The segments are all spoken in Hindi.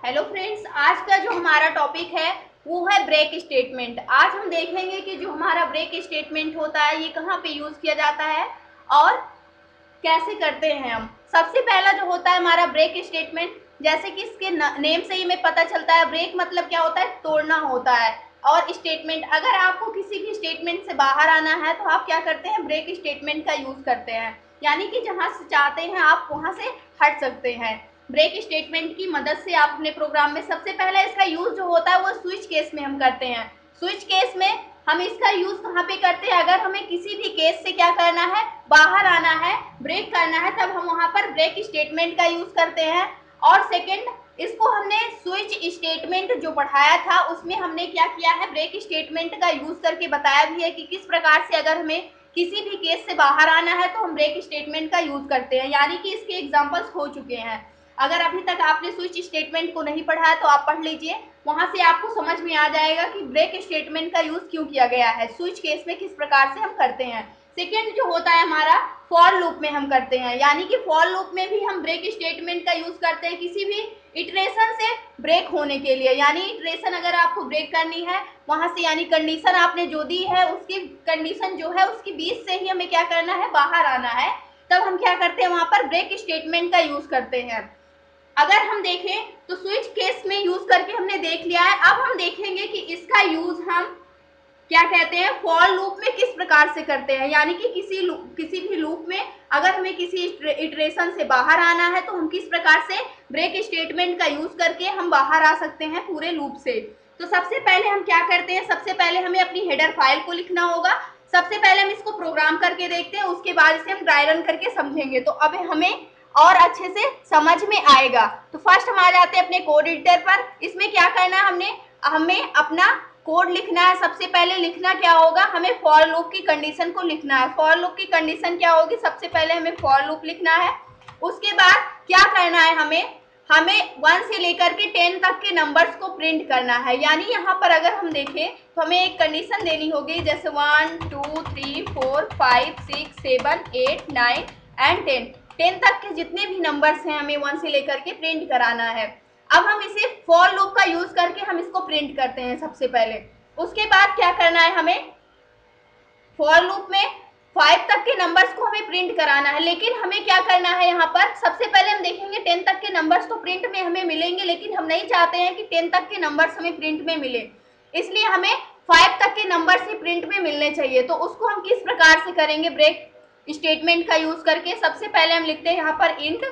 हेलो फ्रेंड्स, आज का जो हमारा टॉपिक है वो है ब्रेक स्टेटमेंट। आज हम देखेंगे कि जो हमारा ब्रेक स्टेटमेंट होता है ये कहाँ पे यूज किया जाता है और कैसे करते हैं हम। सबसे पहला जो होता है हमारा ब्रेक स्टेटमेंट, जैसे कि इसके नेम से ही हमें पता चलता है, ब्रेक मतलब क्या होता है, तोड़ना होता है। और स्टेटमेंट, अगर आपको किसी भी स्टेटमेंट से बाहर आना है तो आप क्या करते हैं, ब्रेक स्टेटमेंट का यूज करते हैं। यानी कि जहां से चाहते हैं आप वहां से हट सकते हैं। ब्रेक स्टेटमेंट की मदद से आप अपने प्रोग्राम में सबसे पहले इसका यूज जो होता है वो स्विच केस में हम करते हैं। स्विच केस में हम इसका यूज कहाँ पे करते हैं, अगर हमें किसी भी केस से क्या करना है, बाहर आना है, ब्रेक करना है, तब हम वहां पर ब्रेक स्टेटमेंट का यूज करते हैं। और सेकंड, इसको हमने स्विच स्टेटमेंट जो पढ़ाया था उसमें हमने क्या किया है, ब्रेक स्टेटमेंट का यूज करके बताया भी है कि किस प्रकार से अगर हमें किसी भी केस से बाहर आना है तो हम ब्रेक स्टेटमेंट का यूज करते हैं। यानी कि इसके एग्जांपल्स हो चुके हैं। अगर अभी तक आपने स्विच स्टेटमेंट को नहीं पढ़ा है तो आप पढ़ लीजिए, वहां से आपको समझ में आ जाएगा कि ब्रेक स्टेटमेंट का यूज क्यों किया गया है, स्विच केस में किस प्रकार से हम करते हैं। सेकेंड जो होता है हमारा, फॉर लूप में हम करते हैं। यानी कि फॉर लूप में भी हम ब्रेक स्टेटमेंट का यूज करते हैं किसी भी इटरेशन से ब्रेक होने के लिए। यानी इटरेशन अगर आपको ब्रेक करनी है वहां से, यानी कंडीशन आपने जो दी है उसकी कंडीशन जो है उसकी बीच से ही हमें क्या करना है, बाहर आना है, तब हम क्या करते हैं, वहां पर ब्रेक स्टेटमेंट का यूज करते हैं। अगर हम देखें तो स्विच केस में यूज करके हमने देख लिया है। अब हम देखेंगे कि इसका यूज हम क्या कहते हैं, फॉर लूप में किस प्रकार से करते हैं। यानी कि किसी भी लूप में अगर हमें किसी इटरेशन से बाहर आना है तो हम किस प्रकार से ब्रेक स्टेटमेंट का यूज करके हम बाहर आ सकते हैं पूरे लूप से। तो सबसे पहले हम क्या करते हैं, सबसे पहले हमें अपनी हेडर फाइल को लिखना होगा। सबसे पहले हम इसको प्रोग्राम करके देखते हैं, उसके बाद इसे हम ड्राई रन करके समझेंगे तो अब हमें और अच्छे से समझ में आएगा। तो फर्स्ट हम आ जाते हैं अपने कोड एडिटर पर। इसमें क्या करना है, हमें अपना कोड लिखना है। सबसे पहले लिखना क्या होगा, हमें फॉर लूप की कंडीशन को लिखना है। फॉर लूप की कंडीशन क्या होगी, सबसे पहले हमें फॉर लूप लिखना है। उसके बाद क्या करना है, हमें 1 से लेकर के 10 तक के नंबर्स को प्रिंट करना है। यानी यहाँ पर अगर हम देखें तो हमें एक कंडीशन देनी होगी, जैसे 1 2 3 4 5 6 7 8 9 एंड 10 तक के जितने भी नंबर्स हैं हमें 1 से लेकर के प्रिंट कराना है। अब हम इसे फॉर लूप का यूज करके हम इसको प्रिंट करते हैं सबसे पहले। उसके बाद क्या करना है, हमें फॉर लूप में 5 तक के नंबर्स को हमें प्रिंट कराना है। लेकिन हमें क्या करना है, यहाँ पर सबसे पहले हम देखेंगे 10 तक के नंबर्स तो प्रिंट में हमें मिलेंगे, लेकिन हम नहीं चाहते हैं कि 10 तक के नंबर्स हमें प्रिंट में मिले, इसलिए हमें 5 तक के नंबर्स ही प्रिंट में मिलने चाहिए। तो उसको हम किस प्रकार से करेंगे, ब्रेक स्टेटमेंट का यूज करके। सबसे पहले हम लिखते हैं यहाँ पर इंट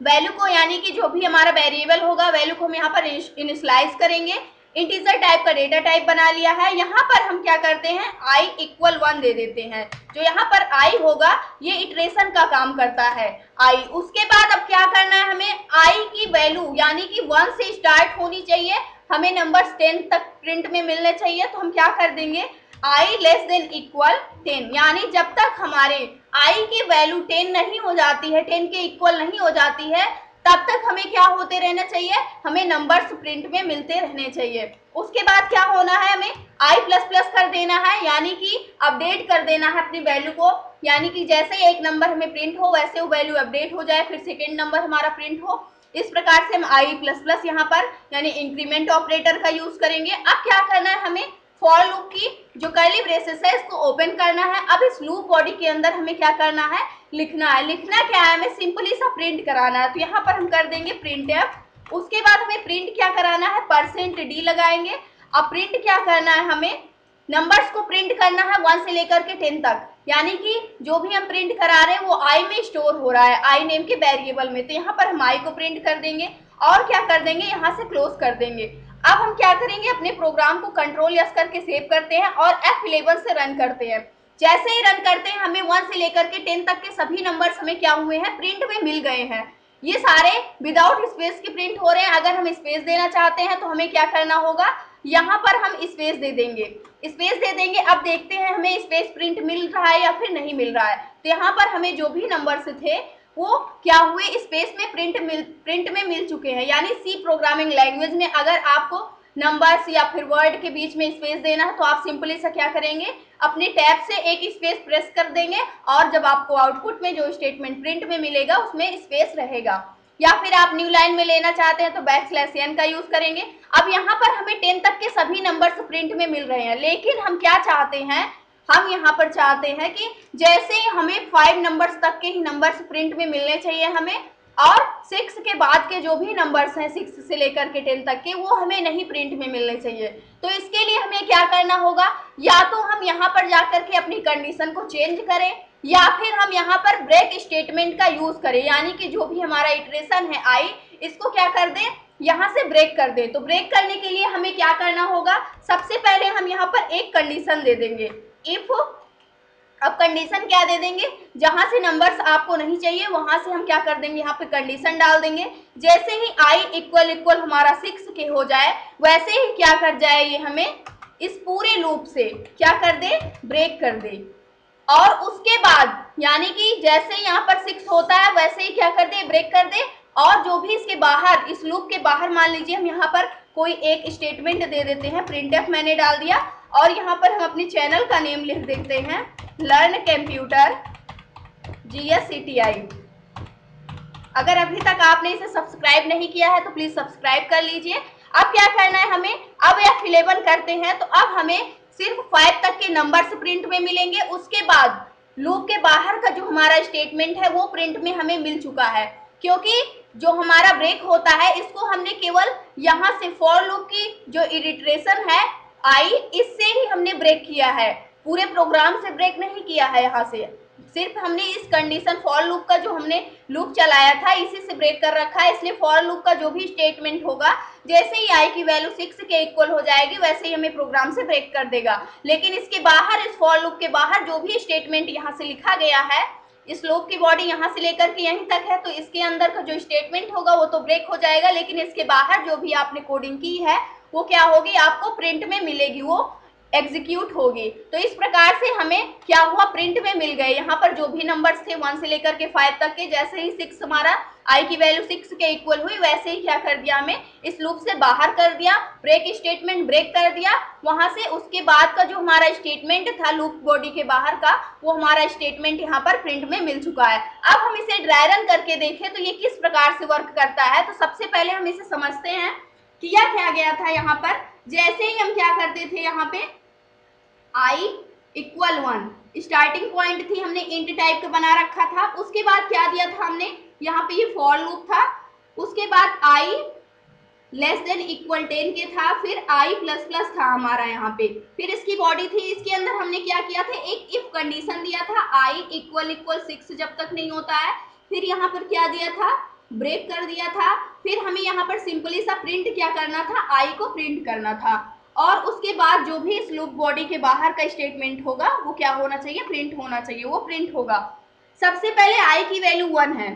वैल्यू को, यानी कि जो भी हमारा वेरिएबल होगा वैल्यू को हम यहाँ पर इनिशियलाइज करेंगे। इंटीजर टाइप का डेटा टाइप बना लिया है। यहाँ पर हम क्या करते हैं, i इक्वल 1 दे देते हैं। जो यहाँ पर i होगा ये इटरेशन का काम करता है, i। उसके बाद अब क्या करना है, हमें i की वैल्यू यानी कि 1 से स्टार्ट होनी चाहिए, हमें नंबर्स 10 तक प्रिंट में मिलने चाहिए। तो हम क्या कर देंगे, i लेस देन इक्वल 10, यानी जब तक हमारे i की वैल्यू 10 नहीं हो जाती है, 10 के इक्वल नहीं हो जाती है, तब तक हमें क्या होते रहना चाहिए, हमें नंबर्स प्रिंट में मिलते रहने चाहिए। उसके बाद क्या होना है, हमें i प्लस प्लस कर देना है, यानी कि अपडेट कर देना है अपनी वैल्यू को। यानी कि जैसे ही एक नंबर हमें प्रिंट हो वैसे वो वैल्यू अपडेट हो जाए, फिर सेकेंड नंबर हमारा प्रिंट हो। इस प्रकार से हम i प्लस प्लस यहाँ पर यानी इंक्रीमेंट ऑपरेटर का यूज करेंगे। अब क्या करना है, हमें फॉर लूप की जो कर्ली ब्रेसेस है इसको ओपन करना है। अब इस लूप बॉडी के अंदर हमें क्या करना है, लिखना है। लिखना क्या है, हमें सिंपली सा प्रिंट कराना है। तो यहाँ पर हम कर देंगे प्रिंट एफ। उसके बाद हमें प्रिंट क्या कराना है, %d लगाएंगे। अब प्रिंट क्या करना है, हमें नंबर्स को प्रिंट करना है 1 से लेकर के 10 तक, यानी कि जो भी हम प्रिंट करा रहे हैं वो i में स्टोर हो रहा है, i नेम के वेरिएबल में। तो यहाँ पर हम i को प्रिंट कर देंगे और क्या कर देंगे, यहाँ से क्लोज कर देंगे। अब हम क्या करेंगे, अपने प्रोग्राम को कंट्रोल यस करके सेव करते हैं और F11 से रन करते हैं। जैसे ही रन करते हैं हमें 1 से लेकर के 10 तक के सभी नंबर्स हमें क्या हुए हैं, प्रिंट में मिल गए हैं। ये सारे विदाउट स्पेस के प्रिंट हो रहे हैं। अगर हम स्पेस देना चाहते हैं तो हमें क्या करना होगा, यहाँ पर हम स्पेस दे देंगे, स्पेस दे देंगे। अब देखते हैं हमें स्पेस प्रिंट मिल रहा है या फिर नहीं मिल रहा है। तो यहाँ पर हमें जो भी नंबर्स थे वो क्या हुए, स्पेस में प्रिंट में मिल चुके हैं। यानी सी प्रोग्रामिंग लैंग्वेज में अगर आपको नंबर्स या फिर वर्ड के बीच में स्पेस देना है तो आप सिंपली सा क्या करेंगे, अपने टैब से एक स्पेस प्रेस कर देंगे और जब आपको आउटपुट में जो स्टेटमेंट प्रिंट में मिलेगा उसमें स्पेस रहेगा। या फिर आप न्यू लाइन में लेना चाहते हैं तो \n का यूज करेंगे। अब यहाँ पर हमें 10 तक के सभी नंबर्स प्रिंट में मिल रहे हैं, लेकिन हम क्या चाहते हैं, हम यहाँ पर चाहते हैं कि जैसे हमें 5 नंबर्स तक के ही नंबर्स प्रिंट में मिलने चाहिए हमें, और 6 के बाद के जो भी नंबर्स हैं 6 से लेकर के 10 तक के, वो हमें नहीं प्रिंट में मिलने चाहिए। तो इसके लिए हमें क्या करना होगा, या तो हम यहाँ पर जाकर के अपनी कंडीशन को चेंज करें, या फिर हम यहाँ पर ब्रेक स्टेटमेंट का यूज करें, यानी कि जो भी हमारा इटरेशन है आई, इसको क्या कर दें, यहाँ से ब्रेक कर दें। तो ब्रेक करने के लिए हमें क्या करना होगा, सबसे पहले हम यहाँ पर एक कंडीशन दे देंगे, इफ। अब कंडीशन क्या दे देंगे, जहां से नंबर्स आपको नहीं चाहिए वहां से हम क्या कर देंगे, यहाँ पे कंडीशन डाल देंगे। जैसे ही आई इक्वल इक्वल हमारा 6 के हो जाए, वैसे ही क्या कर जाए, ये हमें इस पूरे लूप से क्या कर दे, ब्रेक कर दे। और उसके बाद यानी कि जैसे यहाँ पर 6 होता है वैसे ही क्या कर दे, ब्रेक कर दे। और जो भी इसके बाहर, इस लूप के बाहर मान लीजिए हम यहाँ पर कोई एक स्टेटमेंट दे देते हैं, प्रिंटफ मैंने डाल दिया, और यहाँ पर हम अपने चैनल का नेम लिख देते हैं लर्न कंप्यूटर GSCTI। अगर अभी तक आपने इसे सब्सक्राइब नहीं किया है तो प्लीज सब्सक्राइब कर लीजिए। अब क्या करना है हमें, अब F11 करते हैं तो अब हमें सिर्फ 5 तक के नंबर्स प्रिंट में मिलेंगे। उसके बाद लूप के बाहर का जो हमारा स्टेटमेंट है वो प्रिंट में हमें मिल चुका है, क्योंकि जो हमारा ब्रेक होता है इसको हमने केवल यहाँ से फॉर लूप की जो इटरेशन है आई, इससे ही हमने ब्रेक किया है, पूरे प्रोग्राम से ब्रेक नहीं किया है। यहाँ से सिर्फ हमने इस कंडीशन फॉर लूप का जो हमने लूप चलाया था इसी से ब्रेक कर रखा है। इसलिए फॉर लूप का जो भी स्टेटमेंट होगा, जैसे ही आई की वैल्यू 6 के इक्वल हो जाएगी वैसे ही हमें प्रोग्राम से ब्रेक कर देगा। लेकिन इसके बाहर, इस फॉर लूप के बाहर जो भी स्टेटमेंट यहाँ से लिखा गया है, इस लूप की बॉडी यहाँ से लेकर के यहीं तक है, तो इसके अंदर का जो स्टेटमेंट होगा वो तो ब्रेक हो जाएगा, लेकिन इसके बाहर जो भी आपने कोडिंग की है वो क्या होगी, आपको प्रिंट में मिलेगी, वो एग्जीक्यूट होगी। तो इस प्रकार से हमें क्या हुआ, प्रिंट में मिल गए यहाँ पर जो भी नंबर्स थे 1 से लेकर के 5 तक के। जैसे ही 6 हमारा आई की वैल्यू 6 के इक्वल हुई, वैसे ही क्या कर दिया, हमें इस लूप से बाहर कर दिया, ब्रेक स्टेटमेंट ब्रेक कर दिया वहां से। उसके बाद का जो हमारा स्टेटमेंट था लूप बॉडी के बाहर का, वो हमारा स्टेटमेंट यहाँ पर प्रिंट में मिल चुका है। अब हम इसे ड्राई रन करके देखें तो ये किस प्रकार से वर्क करता है। तो सबसे पहले हम इसे समझते हैं, किया क्या गया था यहाँ पर। जैसे ही हम क्या करते थे, यहाँ पे आई इक्वल 1 स्टार्टिंग पॉइंट थी, हमने इंट टाइप का बना रखा था। उसके बाद क्या दिया था हमने, यहाँ पे ये फॉर लूप था। उसके बाद आई लेस देन इक्वल 10 के था, फिर आई प्लस प्लस था हमारा यहाँ पे, फिर इसकी बॉडी थी। इसके अंदर हमने क्या किया था, एक इफ कंडीशन दिया था, आई इक्वल इक्वल 6 जब तक नहीं होता है। फिर यहाँ पर क्या दिया था, ब्रेक कर दिया था। फिर हमें यहाँ पर सिंपली सा प्रिंट क्या करना था, आई को प्रिंट करना था। और उसके बाद जो भी इस लूप बॉडी के बाहर का स्टेटमेंट होगा वो क्या होना चाहिए, प्रिंट होना चाहिए, वो प्रिंट होगा। सबसे पहले आई की वैल्यू 1 है,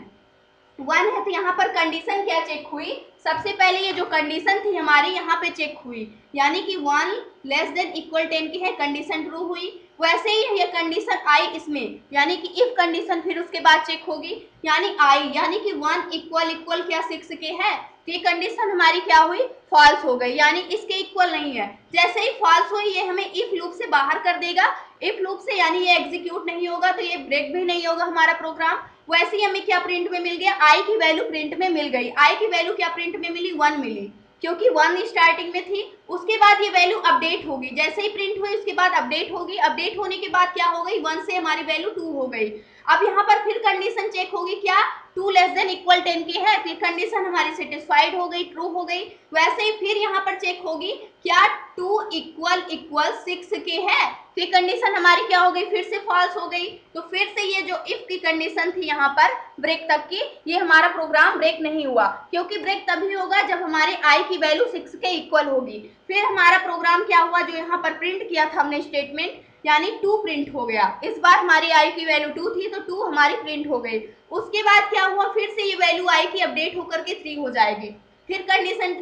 1 है तो यहाँ पर कंडीशन क्या चेक हुई, सबसे पहले ये जो कंडीशन थी हमारी यहाँ पे चेक हुई, यानी कि 1 लेस देन इक्वल 10 की है, कंडीशन ट्रू हुई। वैसे ही ये कंडीशन आई इसमें, यानी कि इफ कंडीशन फिर उसके बाद चेक होगी, यानी आई यानी कि 1 इक्वल इक्वल क्या 6 के है, तो ये कंडीशन हमारी क्या हुई, फॉल्स हो गई, यानी इसके इक्वल नहीं है। जैसे ही फॉल्स हुई ये हमें इफ लूप से बाहर कर देगा, इफ लूप से, यानी ये एग्जीक्यूट नहीं होगा, तो ये ब्रेक भी नहीं होगा हमारा प्रोग्राम। वैसे ही हमें क्या प्रिंट में मिल गया, आई की वैल्यू प्रिंट में मिल गई। आई की वैल्यू क्या प्रिंट में मिली, 1 मिली, क्योंकि 1 स्टार्टिंग में थी। उसके बाद ये वैल्यू अपडेट होगी, जैसे ही प्रिंट हुई उसके बाद अपडेट होगी। अपडेट होने के बाद क्या हो गई, 1 से हमारी वैल्यू 2 हो गई। अब यहाँ पर फिर कंडीशन चेक होगी, क्या 2 लेस देन इक्वल 10 की है, फिर कंडीशन हमारी सेटिस्फाइड हो गई, ट्रू हो गई। वैसे ही फिर यहाँ पर चेक होगी, क्या 2 इक्वल इक्वल 6 के है, फिर कंडीशन हमारी क्या हो गई, फिर से फॉल्स हो गई। तो फिर से ये जो इफ की कंडीशन थी यहाँ पर ब्रेक तक की, ये हमारा प्रोग्राम ब्रेक नहीं हुआ, क्योंकि ब्रेक तभी होगा जब हमारे आई की वैल्यू 6 के इक्वल होगी। फिर हमारा प्रोग्राम क्या हुआ, जो यहाँ पर प्रिंट किया था हमने स्टेटमेंट, यानी 2 प्रिंट हो गया। इस बार हमारी आई की वैल्यू 2 थी तो 2 हमारी प्रिंट हो गई। उसके बाद क्या हुआ, फिर से ये वैल्यू आई की अपडेट होकर के 3 हो जाएगी। फिर कंडीशन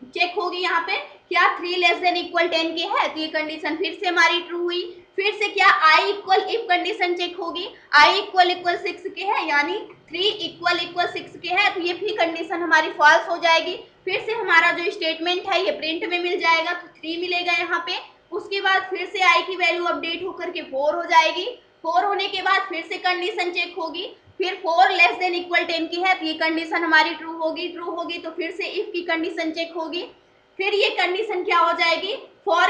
चेक होगी यहाँ पे, क्या 3 लेस देन इक्वल 10 की है, तो ये कंडीशन फिर से हमारी ट्रू हुई। फिर से क्या I equal if condition check होगी, आई इक्वल इक्वल 6 के है, यानी 3 इक्वल इक्वल 6 के है, तो ये भी कंडीशन हमारी फॉल्स हो जाएगी। फिर से हमारा जो स्टेटमेंट है ये प्रिंट में मिल जाएगा, तो 3 मिलेगा यहाँ पे। उसके बाद फिर से आई की वैल्यू अपडेट होकर के 4 हो जाएगी। 4 होने के बाद फिर से कंडीशन चेक होगी, फिर 4 लेस देन इक्वल 10 की है तो ये कंडीशन हमारी ट्रू होगी तो फिर से इफ की कंडीशन चेक होगी, फिर ये कंडीशन क्या हो जाएगी, 4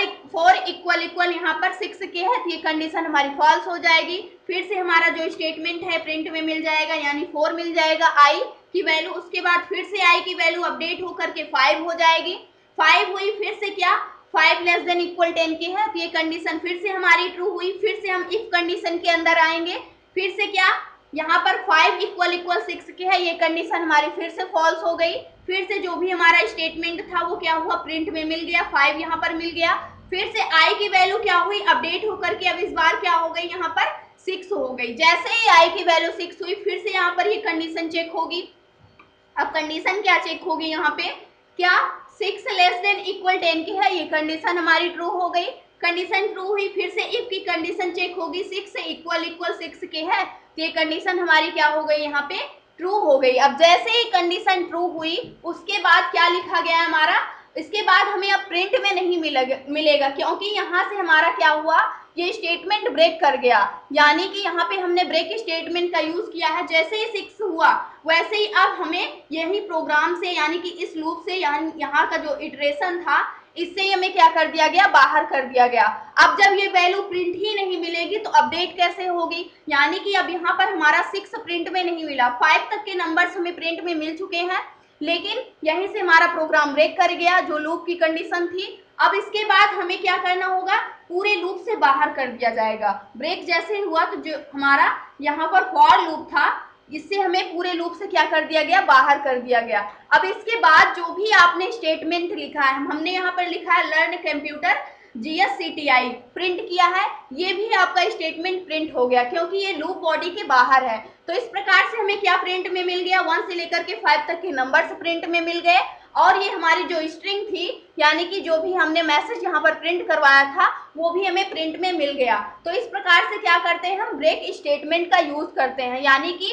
इक्वल यहाँ पर 6 के है तो ये कंडीशन हमारी फॉल्स हो जाएगी। फिर से हमारा जो स्टेटमेंट है प्रिंट में मिल जाएगा, यानी 4 मिल जाएगा आई की वैल्यू। उसके बाद फिर से आई की वैल्यू अपडेट होकर के 5 हो जाएगी, 5 हुई, फिर से क्या 5 लेस देन इक्वल 10 की है तो ये कंडीशन फिर से हमारी ट्रू हुई। फिर से हम इफ कंडीशन के अंदर आएंगे, फिर से क्या यहाँ पर 5 इक्वल 6 की है, ये कंडीशन हमारी फिर से फॉल्स हो गई। फिर से जो भी हमारा स्टेटमेंट था वो क्या हुआ, प्रिंट में मिल गया, 5 यहाँ पर मिल गया। फिर से आई की वैल्यू क्या हुई, अपडेट होकर के अब इस बार क्या हो गई, यहाँ पर 6 हो गई। जैसे ही आई की वैल्यू 6 हुई, फिर से यहाँ पर ये कंडीशन चेक होगी। अब कंडीशन क्या चेक होगी, यहाँ पे क्या 6 लेस देन इक्वल 10 की है, ये कंडीशन हमारी ट्रू हो गई। कंडीशन ट्रू हुई, फिर से इफ की कंडीशन चेक होगी, 6 इक्वल 6 के है तो ये कंडीशन हमारी क्या हो गई, यहाँ पे ट्रू हो गई। अब जैसे ही कंडीशन ट्रू हुई, उसके बाद क्या लिखा गया है हमारा, इसके बाद हमें अब प्रिंट में नहीं मिलेगा क्योंकि यहाँ से हमारा क्या हुआ, ये स्टेटमेंट ब्रेक कर गया, यानी कि यहाँ पे हमने ब्रेक स्टेटमेंट का यूज किया है। जैसे ही 6 हुआ वैसे ही अब हमें यही प्रोग्राम से, यानी कि इस लूप से, यहाँ का जो इटरेशन था इससे ही हमें क्या कर दिया गया, बाहर कर दिया गया। अब जब ये वैल्यू प्रिंट ही नहीं मिलेगी तो अपडेट कैसे होगी, यानी कि अब यहाँ पर हमारा 6 प्रिंट में नहीं मिला, 5 तक के नंबर्स हमें प्रिंट में मिल चुके हैं, लेकिन यहीं से हमारा प्रोग्राम ब्रेक कर गया जो लूप की कंडीशन थी। अब इसके बाद हमें क्या करना होगा, पूरे लूप से बाहर कर दिया जाएगा। ब्रेक जैसे हुआ तो जो हमारा यहाँ पर फॉर लूप था, इससे हमें पूरे लूप से क्या कर दिया गया, बाहर कर दिया गया। अब इसके बाद जो भी आपने स्टेटमेंट लिखा है, हमने यहाँ पर लिखा है लर्न कंप्यूटर GSCTI प्रिंट किया है, ये भी आपका स्टेटमेंट प्रिंट हो गया क्योंकि ये लूप बॉडी के बाहर है। तो इस प्रकार से हमें क्या प्रिंट में मिल गया, 1 से लेकर के 5 तक के नंबर्स प्रिंट में मिल गए। और ये हमारी जो स्ट्रिंग थी, यानी कि जो भी हमने मैसेज यहाँ पर प्रिंट करवाया था वो भी हमें प्रिंट में मिल गया। तो इस प्रकार से क्या करते हैं, हम ब्रेक स्टेटमेंट का यूज करते हैं, यानी कि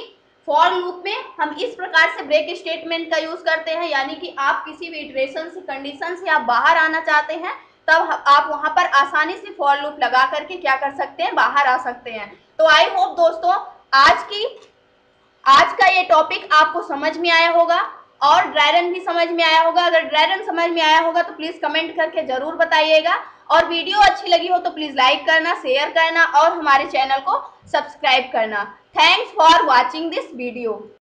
फॉर लूप में हम इस प्रकार से ब्रेक स्टेटमेंट का यूज करते हैं, यानी कि आप किसी भी इटरेशन से, कंडीशन से आप बाहर आना चाहते हैं तब आप वहां पर आसानी से फॉर लूप लगा करके क्या कर सकते हैं, बाहर आ सकते हैं। तो आई होप दोस्तों आज का ये टॉपिक आपको समझ में आया होगा और ड्राई रन भी समझ में आया होगा। अगर ड्राई रन समझ में आया होगा तो प्लीज कमेंट करके जरूर बताइएगा, और वीडियो अच्छी लगी हो तो प्लीज लाइक करना, शेयर करना और हमारे चैनल को सब्सक्राइब करना। Thanks for watching this video.